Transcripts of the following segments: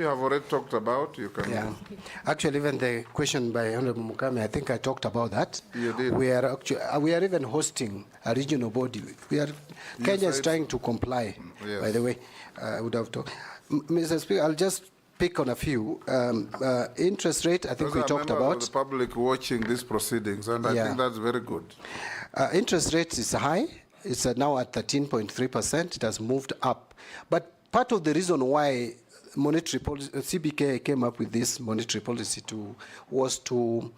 You have already talked about, you can... Yeah. Actually, even the question by Honorable Mukame, I think I talked about that. You did. We are even hosting a regional body. Kenya is trying to comply, yes. By the way. I would have talked. Mr. Speaker, I'll just pick on a few. Interest rate, I think we talked about. Of the public watching these proceedings, and I think that's very good. Interest rate is high. It's now at 13.3%. It has moved up. But part of the reason why monetary policy, CBK came up with this monetary policy was to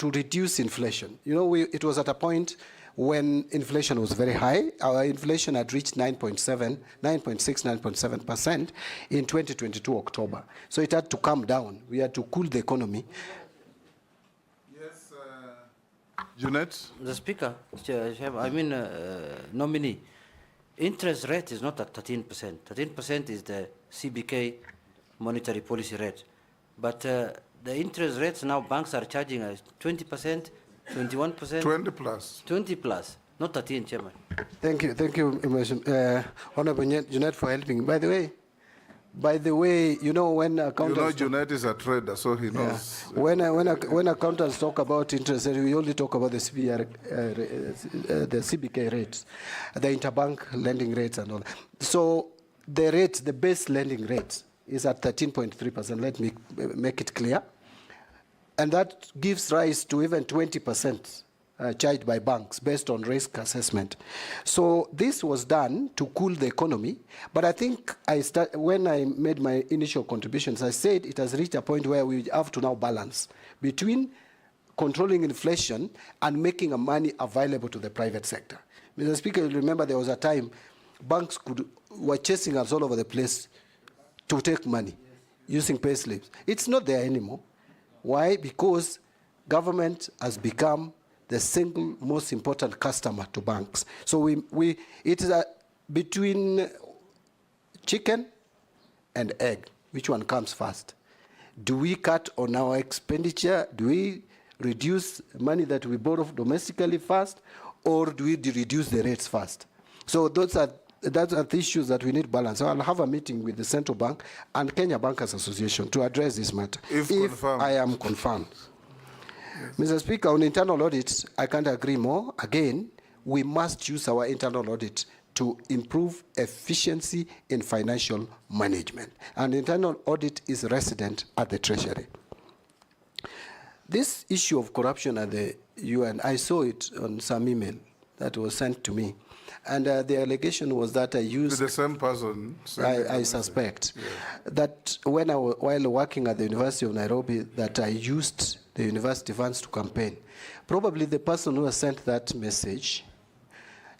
reduce inflation. You know, it was at a point when inflation was very high. Our inflation had reached 9.7% in 2022 October. So it had to come down. We had to cool the economy. Yes, Junet? The Speaker, nominee. Interest rate is not at 13%. 13% is the CBK monetary policy rate. But the interest rates now banks are charging us 20%, 21%. 20 plus. 20 plus, not 13, Chairman. Thank you, Honorable Junet, for helping. By the way, you know when accountants... You know Junet is a trader, so he knows. Yeah. When accountants talk about interest rate, we only talk about the CBK rates, the interbank lending rates and all. So the rate, the base lending rate is at 13.3%. Let me make it clear. And that gives rise to even 20% charged by banks based on risk assessment. So this was done to cool the economy. But I think when I made my initial contributions, I said it has reached a point where we have to now balance between controlling inflation and making money available to the private sector. Mr. Speaker, you remember there was a time banks were chasing us all over the place to take money using pay slips. It's not there anymore. Why? Because government has become the single most important customer to banks. So it is between chicken and egg. Which one comes first? Do we cut on our expenditure? Do we reduce money that we borrow domestically first? Or do we reduce the rates first? So that's the issues that we need balance. So I'll have a meeting with the Central Bank and Kenya Bankers Association to address this matter. If I am confirmed. Yes. Mr. Speaker, on internal audit, I can't agree more. Again, we must use our internal audit to improve efficiency in financial management. And internal audit is resident at the Treasury. This issue of corruption at the UN, I saw it on some email that was sent to me. And the allegation was that I used... The same person. I suspect. Yeah. That while working at the University of Nairobi, that I used the university funds to campaign. Probably the person who has sent that message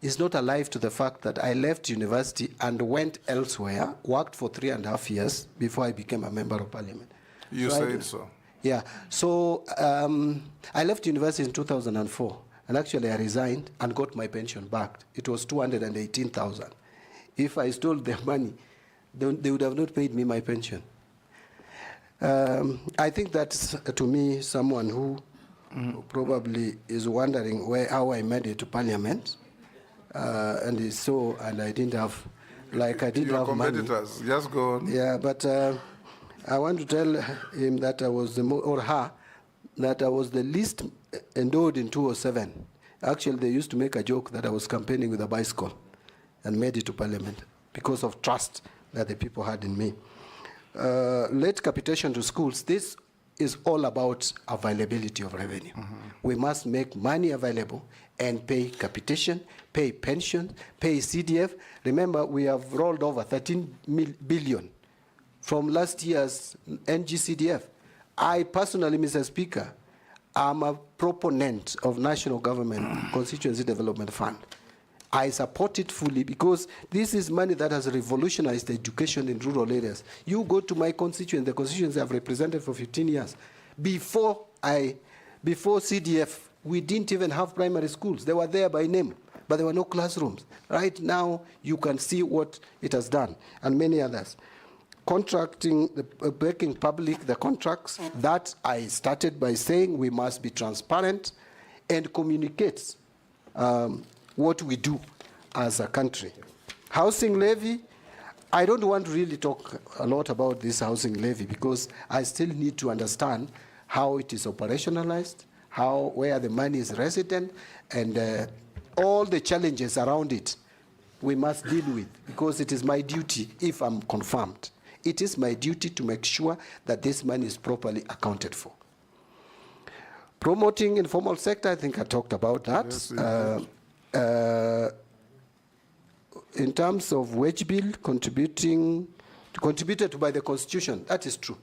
is not alive to the fact that I left university and went elsewhere, worked for 3.5 years before I became a member of parliament. You said so. Yeah. So I left university in 2004. And actually, I resigned and got my pension back. It was 218,000. If I stole their money, they would have not paid me my pension. I think that's, to me, someone who probably is wondering how I made it to Parliament. And I didn't have, I didn't have money. Your competitors, just go on. Yeah, but I want to tell him that I was or her, that I was the least endowed in 2007. Actually, they used to make a joke that I was campaigning with a bicycle and made it to Parliament because of trust that the people had in me. Late capitation to schools, this is all about availability of revenue. We must make money available and pay capitation, pay pension, pay CDF. Remember, we have rolled over 13 billion from last year's NGCDF. I personally, Mr. Speaker, am a proponent of National Government Constituency Development Fund. I support it fully because this is money that has revolutionized education in rural areas. You go to my constituency, the constituency I've represented for 15 years. Before CDF, we didn't even have primary schools. They were there by name, but there were no classrooms. Right now, you can see what it has done, and many others. Contracting, making public the contracts, that I started by saying we must be transparent and communicate what we do as a country. Housing levy, I don't want to really talk a lot about this housing levy because I still need to understand how it is operationalized, where the money is resident, and all the challenges around it we must deal with, because it is my duty, if I'm confirmed, it is my duty to make sure that this money is properly accounted for. Promoting informal sector, I think I talked about that. Yes, in terms of wage bill contributed by the Constitution, that is true.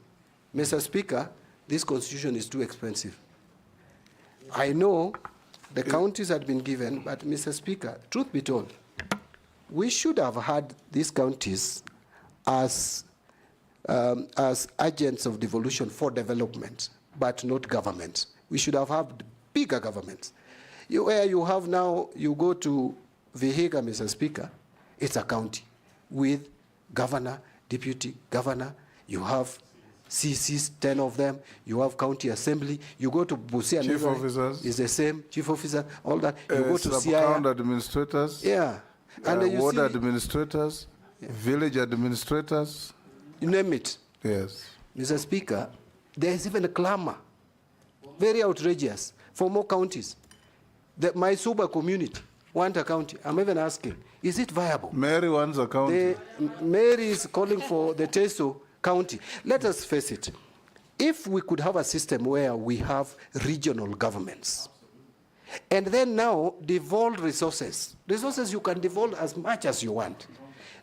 Mr. Speaker, this Constitution is too expensive. I know the counties had been given, but Mr. Speaker, truth be told, we should have had these counties as agents of devolution for development, but not government. We should have had bigger governments. Where you have now, you go to Vihiga, Mr. Speaker, it's a county with governor, deputy governor, you have CCs, 10 of them, you have county assembly, you go to Busia, chief officers, is the same, chief officer, all that. You go to sub-county administrators, yeah, and you ward see, administrators, village administrators. You name it. Yes. Mr. Speaker, there is even a clamor, very outrageous, for more counties. My Suba community want a county. I'm even asking, is it viable? Mary wants a county. Mary is calling for the Teso county. Let us face it. If we could have a system where we have regional governments, and then now devolve resources you can devolve as much as you want.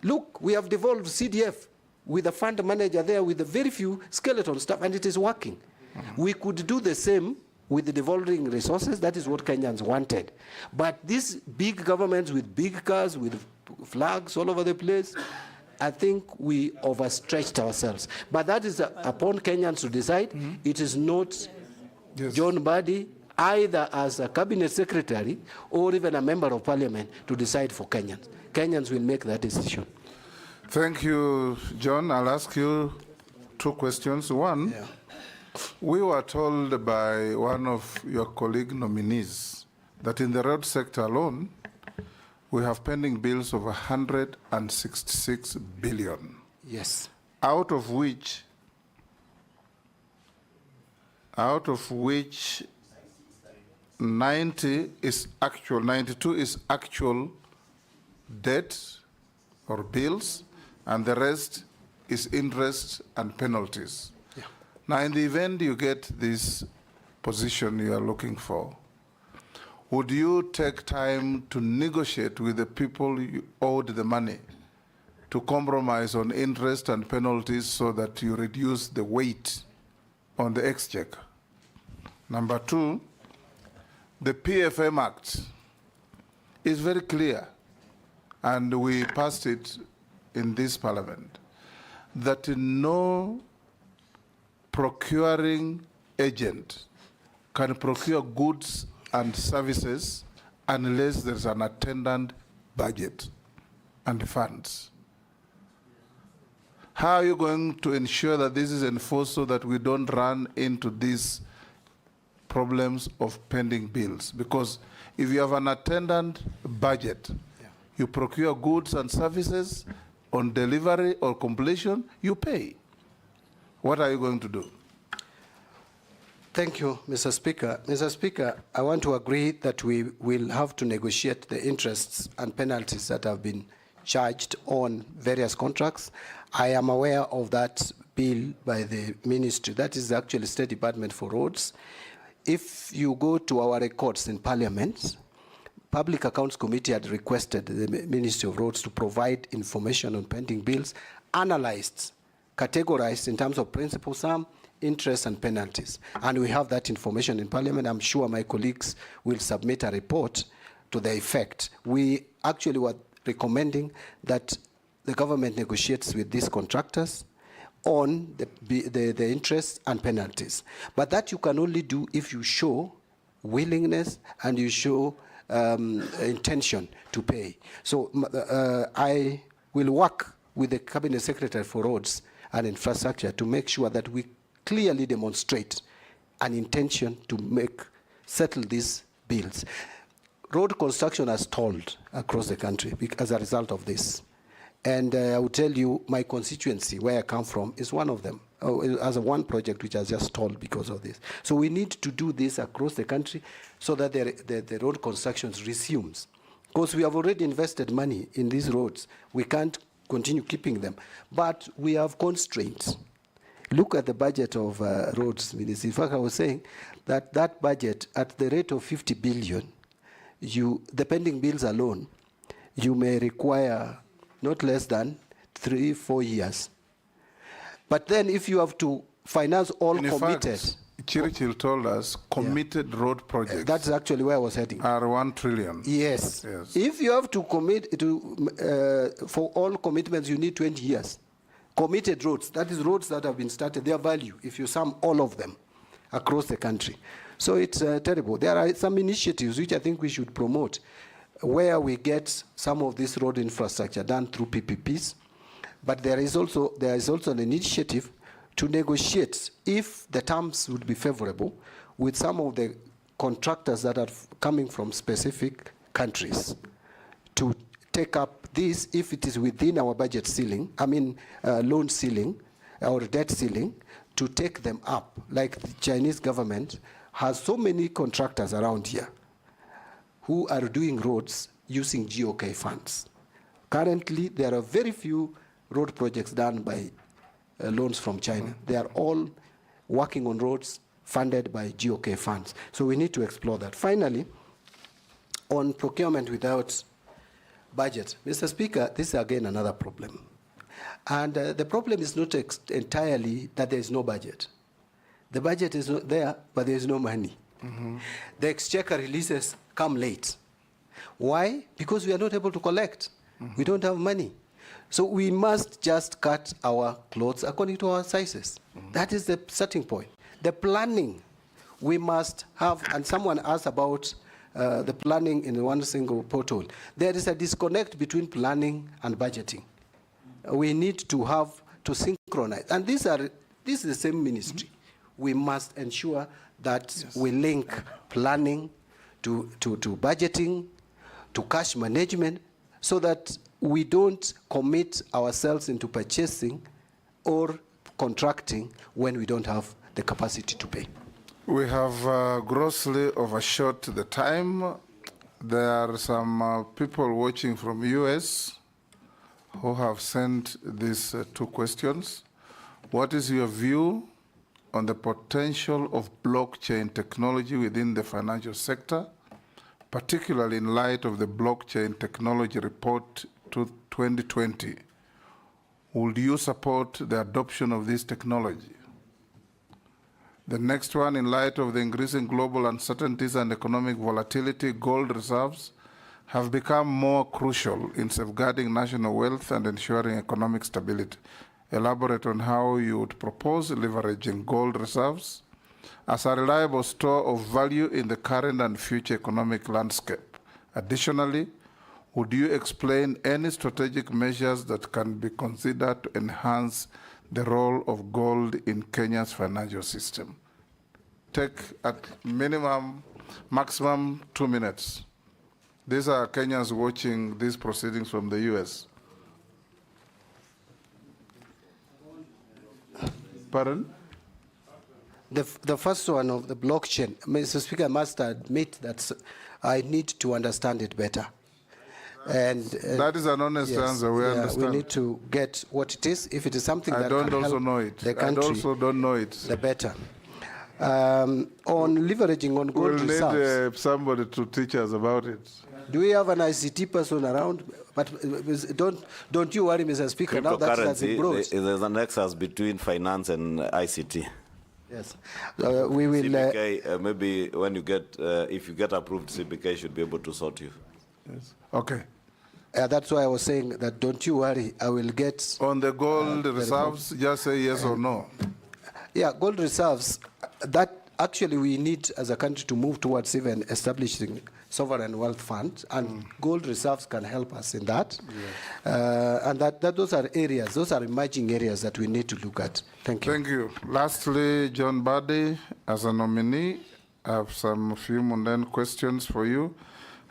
Look, we have devolved CDF with a fund manager there with a very few skeleton staff, and it is working. We could do the same with the devolving resources. That is what Kenyans wanted. But these big governments with big cars, with flags all over the place, I think we overstretched ourselves. But that is upon Kenyans to decide. It is not John Mbadi, either as a cabinet secretary or even a member of parliament, to decide for Kenyans. Kenyans will make that decision. Thank you, John. I'll ask you two questions. One, we were told by one of your colleague nominees that in the road sector alone, we have pending bills of 166 billion. Yes. Out of which 92 is actual debt or bills, and the rest is interest and penalties. Yeah. Now, in the event you get this position you are looking for, would you take time to negotiate with the people you owed the money to compromise on interest and penalties so that you reduce the weight on the exchequer? Number two, the PFM Act is very clear, and we passed it in this parliament, that no procuring agent can procure goods and services unless there's an attendant budget and funds. How are you going to ensure that this is enforced so that we don't run into these problems of pending bills? Because if you have an attendant budget, you procure goods and services, on delivery or completion, you pay. What are you going to do? Thank you, Mr. Speaker. Mr. Speaker, I want to agree that we will have to negotiate the interests and penalties that have been charged on various contracts. I am aware of that bill by the ministry. That is actually State Department for Roads. If you go to our records in Parliament, Public Accounts Committee had requested the Ministry of Roads to provide information on pending bills, analyzed, categorized in terms of principal sum, interest, and penalties. And we have that information in Parliament. I'm sure my colleagues will submit a report to the effect. We actually were recommending that the government negotiates with these contractors on the interest and penalties. But that you can only do if you show willingness and you show intention to pay. So I will work with the Cabinet Secretary for Roads and Infrastructure to make sure that we clearly demonstrate an intention to settle these bills. Road construction has stalled across the country as a result of this. And I will tell you, my constituency, where I come from, is one of them. As one project which has just stalled because of this. So we need to do this across the country so that the road constructions resumes. Because we have already invested money in these roads. We can't continue keeping them. But we have constraints. Look at the budget of roads, Minister. In fact, I was saying that that budget, at the rate of 50 billion, the pending bills alone, you may require not less than 3-4 years. But then if you have to finance all committed... Churchill told us committed road projects. That's actually where I was heading. Are 1 trillion. Yes. If you have to commit to, for all commitments, you need 20 years. Committed roads, that is roads that have been started, their value, if you sum all of them across the country. So it's terrible. There are some initiatives which I think we should promote, where we get some of this road infrastructure done through PPPs. But there is also an initiative to negotiate, if the terms would be favorable, with some of the contractors that are coming from specific countries to take up this, if it is within our budget ceiling, loan ceiling or debt ceiling, to take them up. Like the Chinese government has so many contractors around here who are doing roads using GOK funds. Currently, there are very few road projects done by loans from China. They are all working on roads funded by GOK funds. So we need to explore that. Finally, on procurement without budget, Mr. Speaker, this is again another problem. And the problem is not entirely that there is no budget. The budget is not there, but there is no money. The exchequer releases come late. Why? Because we are not able to collect. We don't have money. So we must just cut our clothes according to our sizes. That is the starting point. The planning we must have, and someone asked about the planning in one single portal. There is a disconnect between planning and budgeting. We need to synchronize. And this is the same ministry. We must ensure that we link planning to budgeting, to cash management, so that we don't commit ourselves into purchasing or contracting when we don't have the capacity to pay. We have grossly overshot the time. There are some people watching from US who have sent these 2 questions. What is your view on the potential of blockchain technology within the financial sector, particularly in light of the blockchain technology report to 2020? Would you support the adoption of this technology? The next one, in light of the increasing global uncertainties and economic volatility, gold reserves have become more crucial in safeguarding national wealth and ensuring economic stability. Elaborate on how you would propose leveraging gold reserves as a reliable store of value in the current and future economic landscape. Additionally, would you explain any strategic measures that can be considered to enhance the role of gold in Kenya's financial system? Take at maximum 2 minutes. These are Kenyans watching these proceedings from the US. Pardon? The first one of the blockchain, Mr. Speaker, I must admit that I need to understand it better. And that is an honest answer. We understand. We need to get what it is. If it is something that don't can also help know it. the country, I also don't know it. The better. On leveraging on gold reserves. We'll need somebody to teach us about it. Do we have an ICT person around? But don't you worry, Mr. Speaker. Now that's it. There's a nexus between finance and ICT. Yes, we will. CBK, maybe when you get, if you get approved, CBK should be able to sort you. Yes. Okay. That's why I was saying that don't you worry, I will get... On the gold reserves, just say yes or no. Yeah, gold reserves, that actually we need as a country to move towards even establishing sovereign wealth funds, and gold reserves can help us in that. Yes. And those are areas, those are emerging areas that we need to look at. Thank you. Thank you. Lastly, John Mbadi, as a nominee, I have some few mundane questions for you.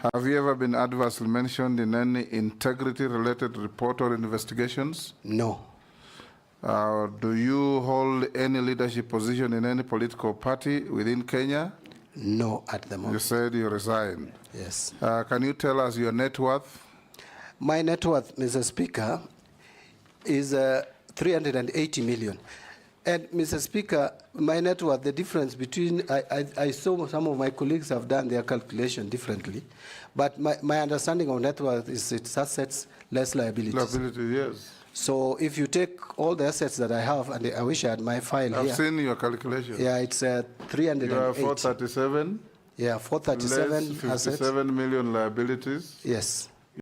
Have you ever been adversely mentioned in any integrity-related report or investigations? No. Do you hold any leadership position in any political party within Kenya? No, at the You moment. said you resigned. Yes. Can you tell us your net worth? My net worth, Mr. Speaker, is 380 million. And Mr. Speaker, my net worth, the difference between, I saw some of my colleagues have done their calculation differently, but my understanding of net worth is it's assets less liabilities. Liability, yes. So if you take all the assets that I have, and I wish I had my file I've here. seen your calculation. Yeah, it's 380. You are 437. Yeah, 437 less assets. 57 million liabilities. Yes.